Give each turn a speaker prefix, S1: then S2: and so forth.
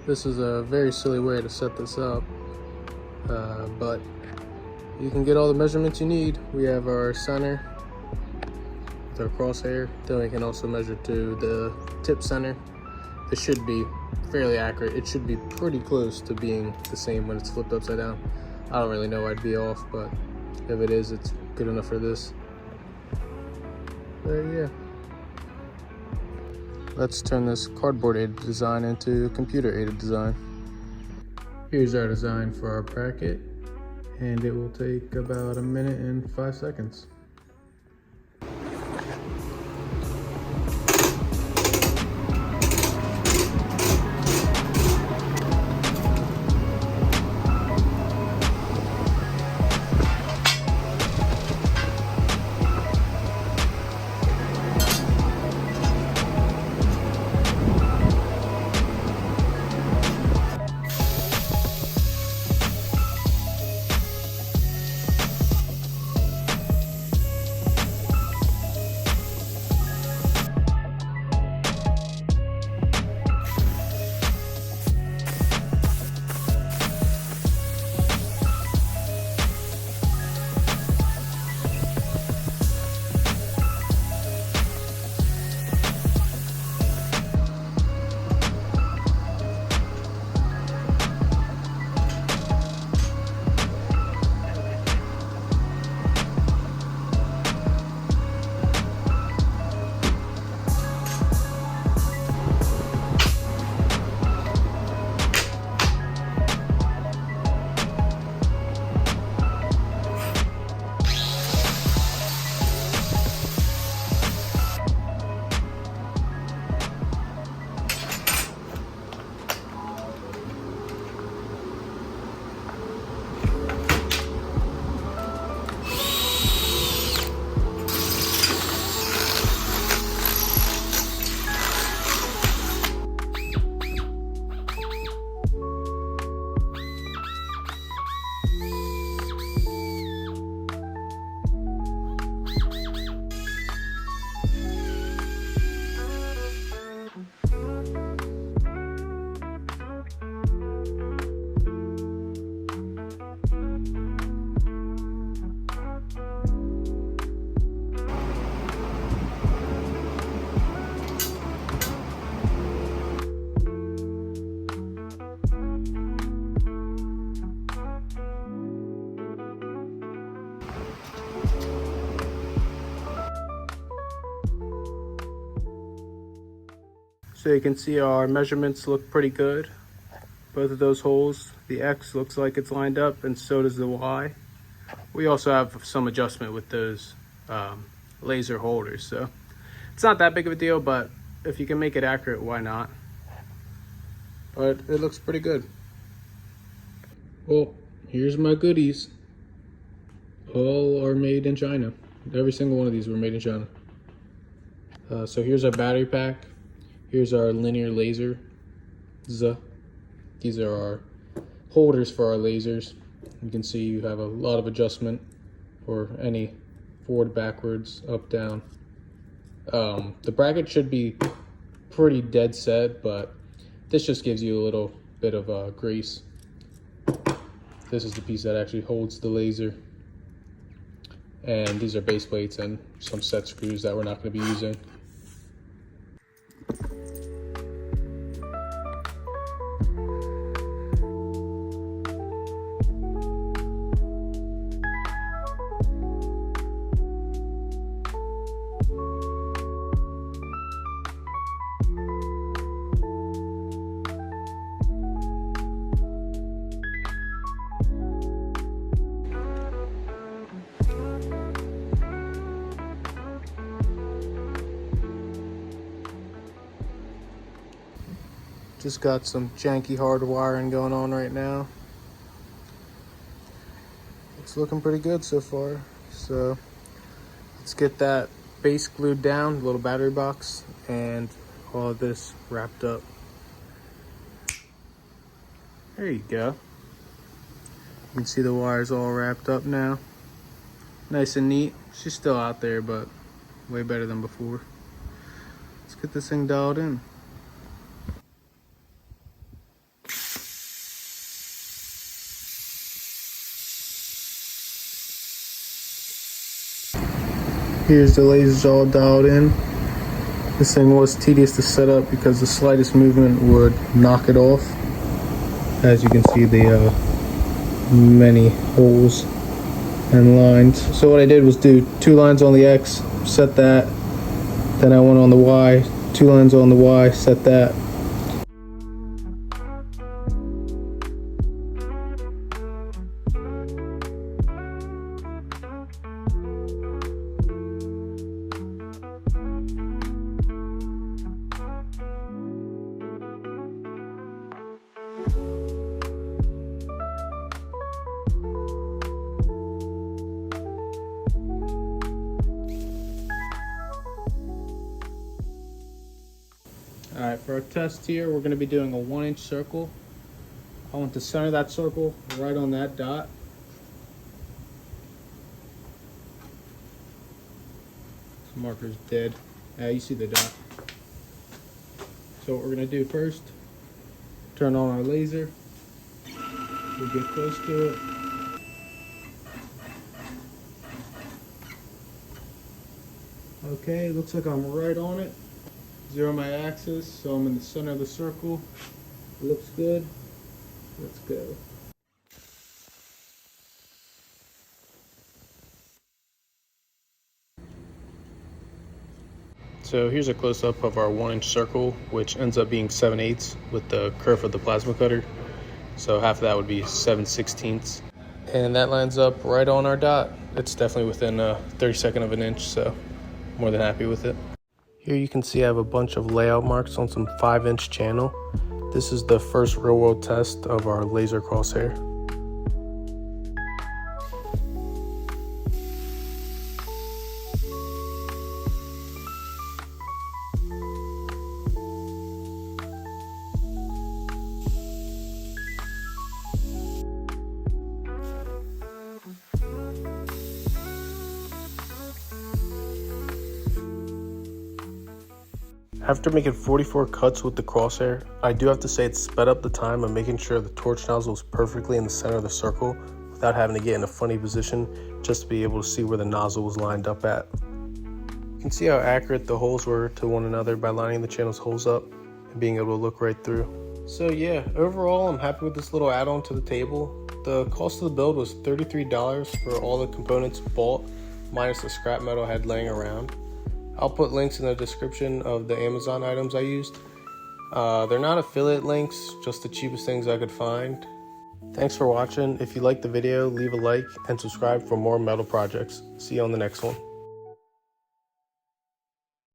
S1: This is a very silly way to set this up, but you can get all the measurements you need. We have our center with our crosshair. Then we can also measure to the tip center. This should be fairly accurate. It should be pretty close to being the same when it's flipped upside down. I don't really know, I'd be off, but if it is, it's good enough for this. But yeah. Let's turn this cardboard aided design into computer aided design. Here's our design for our bracket, and it will take about 1 minute and 5 seconds. So you can see our measurements look pretty good. Both of those holes, the X looks like it's lined up, and so does the Y. We also have some adjustment with those laser holders, so it's not that big of a deal, but if you can make it accurate, why not? But it looks pretty good. Well, here's my goodies. All are made in China. Every single one of these were made in China. So here's our battery pack. Here's our linear laser. These are our holders for our lasers. You can see you have a lot of adjustment for any forward, backwards, up, down. The bracket should be pretty dead set, but this just gives you a little bit of grease. This is the piece that actually holds the laser. And these are base plates and some set screws that we're not going to be using. Just got some janky hard wiring going on right now. It's looking pretty good so far. So let's get that base glued down, little battery box, and all of this wrapped up. There you go. You can see the wires all wrapped up now. Nice and neat. She's still out there, but way better than before. Let's get this thing dialed in. Here's the lasers all dialed in. This thing was tedious to set up because the slightest movement would knock it off. As you can see, the many holes and lines. So what I did was do 2 lines on the X, set that. Then I went on the Y, 2 lines on the Y, set that. Alright, for our test here, we're going to be doing a 1-inch circle. I want to center that circle right on that dot. This marker's dead. You see the dot. So what we're going to do first, turn on our laser. We'll get close to it. Okay, looks like I'm right on it. Zero my axis, so I'm in the center of the circle. Looks good. Let's go. So here's a close-up of our 1-inch circle, which ends up being 7/8 with the kerf of the plasma cutter. So half of that would be 7/16. And that lines up right on our dot. It's definitely within a 32nd of an inch, so more than happy with it. Here you can see I have a bunch of layout marks on some 5-inch channel. This is the first real world test of our laser crosshair. After making 44 cuts with the crosshair, I do have to say it sped up the time of making sure the torch nozzle is perfectly in the center of the circle without having to get in a funny position just to be able to see where the nozzle was lined up at. You can see how accurate the holes were to one another by lining the channel's holes up and being able to look right through. So yeah, overall I'm happy with this little add-on to the table. The cost of the build was $33 for all the components bought, minus the scrap metal I had laying around. I'll put links in the description of the Amazon items I used. They're not affiliate links, just the cheapest things I could find. Thanks for watching. If you liked the video, leave a like and subscribe for more metal projects. See you on the next one.